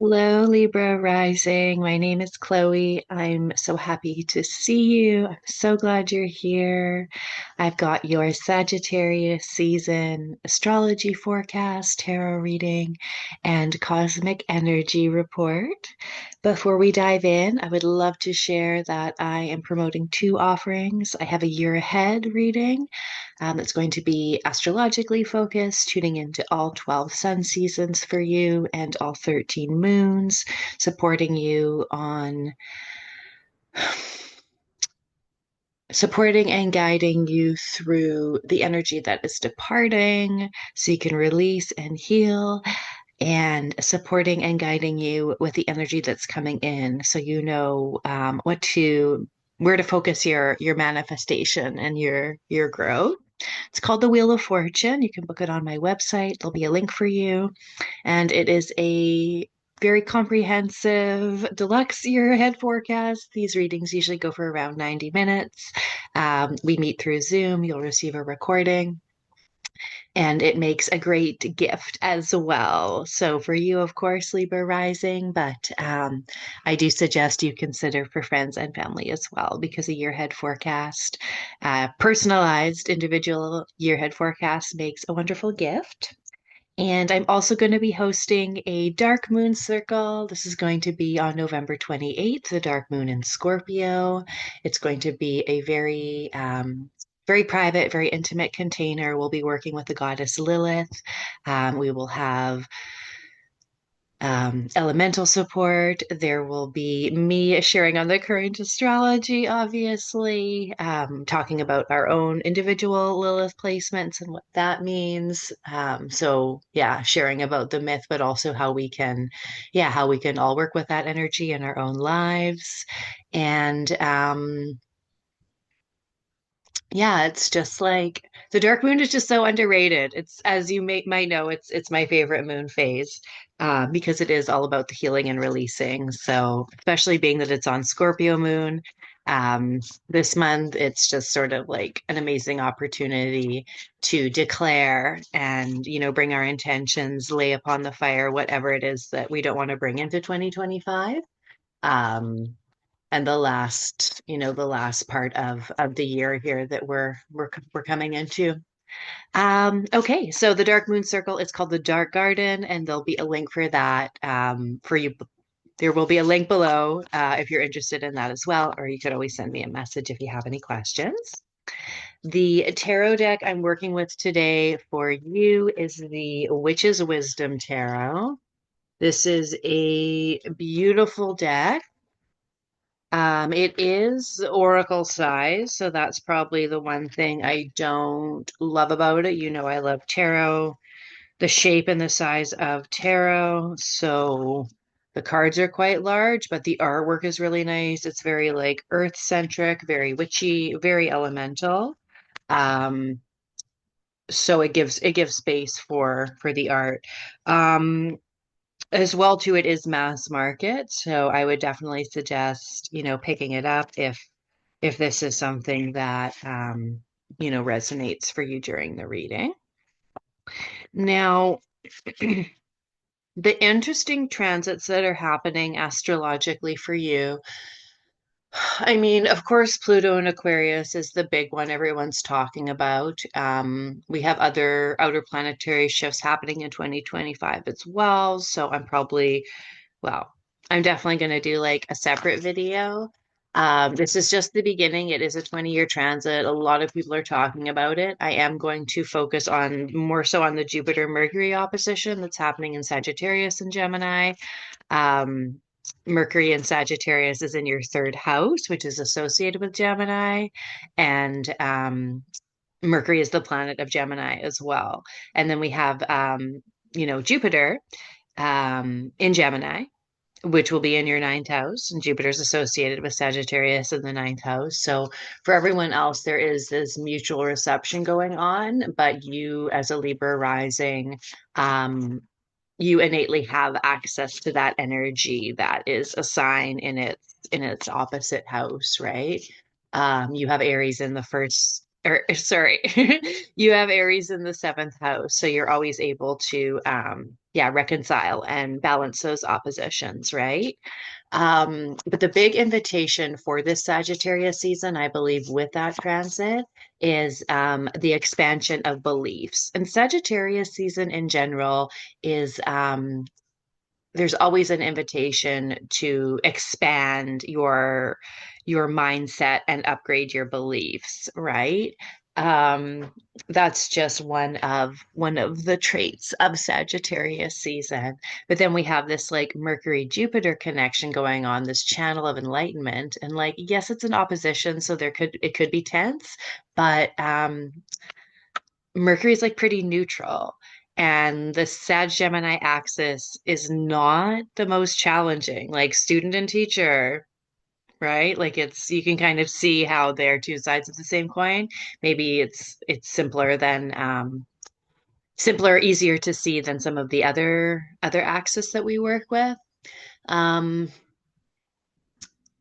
Hello, Libra rising. My name is Chloe. I'm so happy to see you. I'm so glad you're here. I've got your Sagittarius season astrology forecast, tarot reading, and cosmic energy report. Before we dive in, I would love to share that I am promoting two offerings. I have a year ahead reading that's going to be astrologically focused, tuning into all 12 sun seasons for you and all 13 moons, supporting you on supporting and guiding you through the energy that is departing so you can release and heal, and supporting and guiding you with the energy that's coming in so you know where to focus your manifestation and your growth. It's called the Wheel of Fortune. You can book it on my website. There'll be a link for you. And it is a very comprehensive deluxe year ahead forecast. These readings usually go for around 90 minutes. We meet through Zoom. You'll receive a recording. And it makes a great gift as well. So, for you, of course, Libra rising, but I do suggest you consider for friends and family as well, because a year ahead forecast, personalized individual year ahead forecast makes a wonderful gift. And I'm also going to be hosting a dark moon circle. This is going to be on November 28th, the dark moon in Scorpio. It's going to be a very private, very intimate container. We'll be working with the goddess Lilith. We will have elemental support. There will be me sharing on the current astrology, obviously, talking about our own individual Lilith placements and what that means. So yeah, sharing about the myth, but also how we can all work with that energy in our own lives. And yeah, it's just like the dark moon is just so underrated. It's, as you might know, it's my favorite moon phase, because it is all about the healing and releasing. So especially being that it's on Scorpio moon, um, this month, it's just sort of like an amazing opportunity to declare and, bring our intentions, lay upon the fire, whatever it is that we don't want to bring into 2025. Um, and the last part of the year here that we're coming into. Okay, so the dark moon circle, it's called the Dark Garden, and there'll be a link for that for you. There will be a link below if you're interested in that as well, or you could always send me a message if you have any questions. The tarot deck I'm working with today for you is the Witch's Wisdom Tarot. This is a beautiful deck. It is oracle size, so that's probably the one thing I don't love about it. I love tarot, the shape and the size of tarot. So the cards are quite large, but the artwork is really nice. It's very like earth centric, very witchy, very elemental. Um, so it gives space for the art. Um, as well too, it is mass market, so I would definitely suggest picking it up if this is something that resonates for you during the reading. Now, the interesting transits that are happening astrologically for you, I mean, of course, Pluto and Aquarius is the big one everyone's talking about. We have other outer planetary shifts happening in 2025 as well. So well, I'm definitely going to do like a separate video. This is just the beginning. It is a 20-year transit. A lot of people are talking about it. I am going to focus on more so on the Jupiter Mercury opposition that's happening in Sagittarius and Gemini. Um, Mercury in Sagittarius is in your third house, which is associated with Gemini. And Mercury is the planet of Gemini as well. And then we have, Jupiter in Gemini, which will be in your ninth house. And Jupiter's associated with Sagittarius in the ninth house. So for everyone else, there is this mutual reception going on, but you, as a Libra rising, you innately have access to that energy that is a sign in its opposite house, right? You have Aries in the first. or sorry, you have Aries in the seventh house, so you're always able to yeah, reconcile and balance those oppositions, right? But the big invitation for this Sagittarius season, I believe, with that transit is the expansion of beliefs. And Sagittarius season in general is there's always an invitation to expand your mindset and upgrade your beliefs, right? Um, that's just one of the traits of Sagittarius season. But then we have this like Mercury Jupiter connection going on, this channel of enlightenment. And like, yes, it's an opposition, so it could be tense, but Mercury is like pretty neutral. And the Sag Gemini axis is not the most challenging, like student and teacher, right? Like it's you can kind of see how they're two sides of the same coin. Maybe it's simpler, easier to see than some of the other axis that we work with. Um,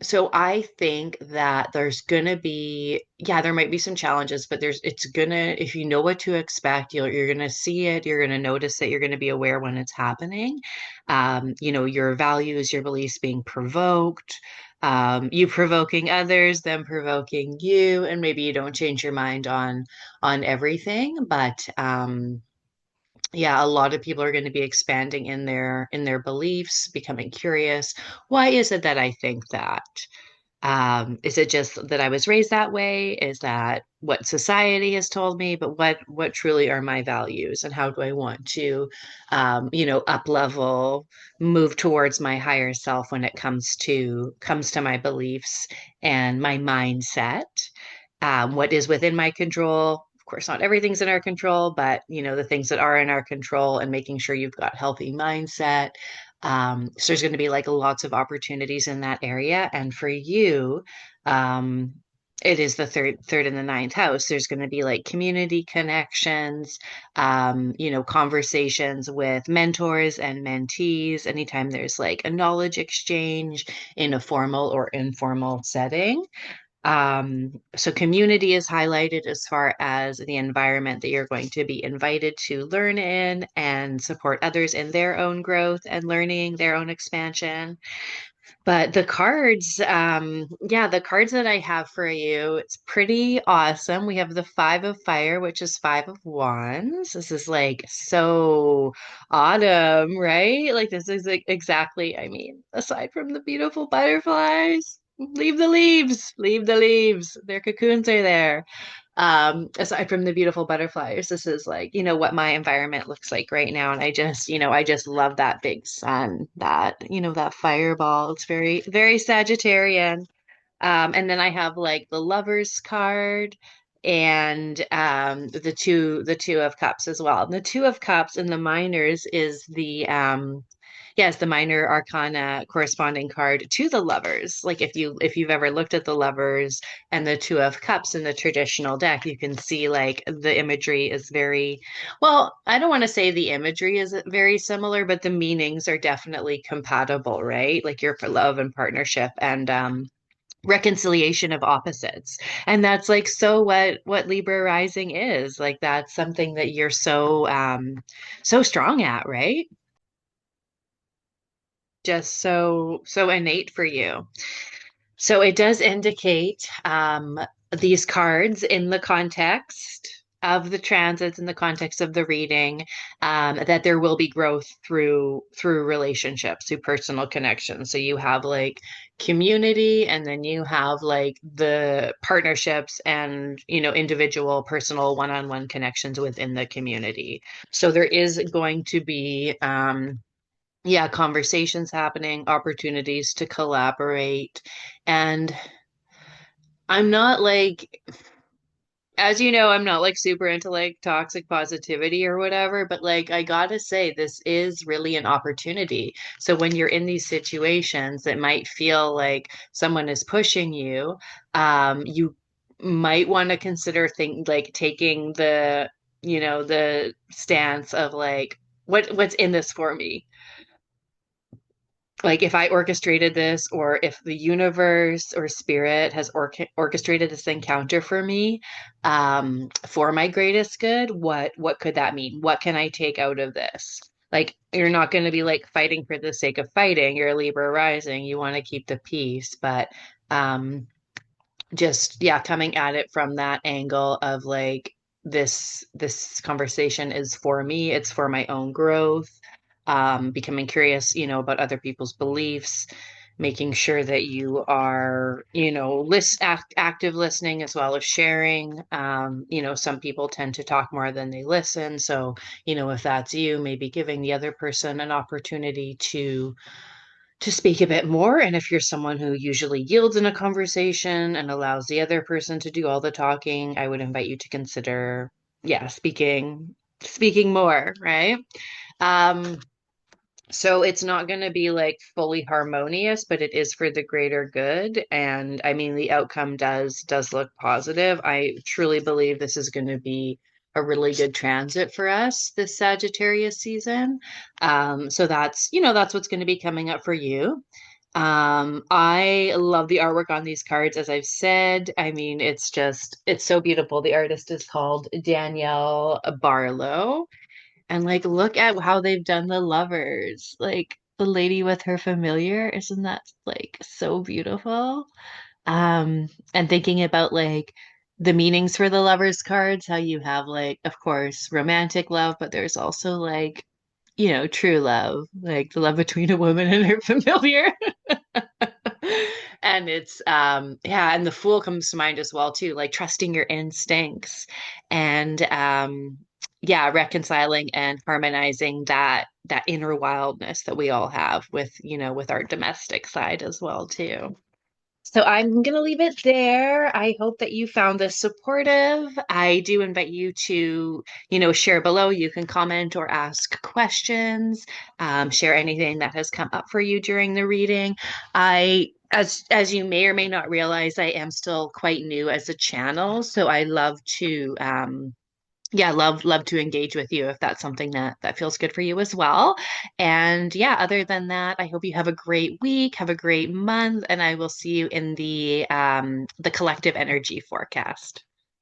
So I think that there's gonna be, yeah, there might be some challenges, but it's gonna, if you know what to expect, you're gonna see it, you're gonna notice that you're gonna be aware when it's happening. Your values, your beliefs being provoked, you provoking others, them provoking you, and maybe you don't change your mind on everything, but yeah, a lot of people are going to be expanding in their beliefs, becoming curious. Why is it that I think that? Is it just that I was raised that way? Is that what society has told me? But what truly are my values, and how do I want to, up level, move towards my higher self when it comes to my beliefs and my mindset? What is within my control? Of course, not everything's in our control, but the things that are in our control, and making sure you've got healthy mindset. So there's going to be like lots of opportunities in that area. And for you, um, it is the third and the ninth house. There's going to be like community connections, conversations with mentors and mentees. Anytime there's like a knowledge exchange in a formal or informal setting. So community is highlighted as far as the environment that you're going to be invited to learn in and support others in their own growth and learning, their own expansion. But the cards, yeah, the cards that I have for you, it's pretty awesome. We have the Five of Fire, which is Five of Wands. This is like so autumn, right? Like this is like exactly, I mean, aside from the beautiful butterflies, leave the leaves, leave the leaves. Their cocoons are there. Aside from the beautiful butterflies, this is like, what my environment looks like right now. And I just love that big sun, that fireball. It's very, very Sagittarian. And then I have like the Lovers card and the two of cups as well. And the two of cups in the minors is the yes, the minor arcana corresponding card to the Lovers. Like if you've ever looked at the Lovers and the two of cups in the traditional deck, you can see like the imagery is very, well, I don't want to say the imagery is very similar, but the meanings are definitely compatible, right? Like you're for love and partnership and reconciliation of opposites. And that's like so what Libra rising is. Like that's something that you're so strong at, right? Just so innate for you. So it does indicate these cards in the context of the transits, in the context of the reading, that there will be growth through relationships, through personal connections. So you have like community, and then you have like the partnerships and individual, personal, one-on-one connections within the community. So there is going to be yeah, conversations happening, opportunities to collaborate. And I'm not like, as you know, I'm not like super into like toxic positivity or whatever, but like I gotta say, this is really an opportunity. So when you're in these situations that might feel like someone is pushing you, you might want to consider like taking the stance of like, what's in this for me? like if I orchestrated this, or if the universe or spirit has orchestrated this encounter for me, for my greatest good, what could that mean? What can I take out of this? Like, you're not going to be like fighting for the sake of fighting. You're a Libra rising. You want to keep the peace, but um, just yeah, coming at it from that angle of like this conversation is for me, it's for my own growth, becoming curious, about other people's beliefs, making sure that you are, active listening as well as sharing. Some people tend to talk more than they listen, so if that's you, maybe giving the other person an opportunity to speak a bit more. And if you're someone who usually yields in a conversation and allows the other person to do all the talking, I would invite you to consider, yeah, speaking more, right? Um, so it's not going to be like fully harmonious, but it is for the greater good. And I mean, the outcome does look positive. I truly believe this is going to be a really good transit for us this Sagittarius season. So that's what's going to be coming up for you. I love the artwork on these cards, as I've said. I mean, it's so beautiful. The artist is called Danielle Barlow. And like, look at how they've done the lovers. Like the lady with her familiar, isn't that like so beautiful? And thinking about like the meanings for the lovers cards, how you have like, of course, romantic love, but there's also like, true love, like the love between a woman and her familiar. And it's yeah, and the fool comes to mind as well too, like trusting your instincts and yeah, reconciling and harmonizing that inner wildness that we all have with, with our domestic side as well too. So I'm going to leave it there. I hope that you found this supportive. I do invite you to, share below. You can comment or ask questions, share anything that has come up for you during the reading. As you may or may not realize, I am still quite new as a channel, so I love to yeah, love to engage with you if that's something that feels good for you as well. And yeah, other than that, I hope you have a great week, have a great month, and I will see you in the collective energy forecast.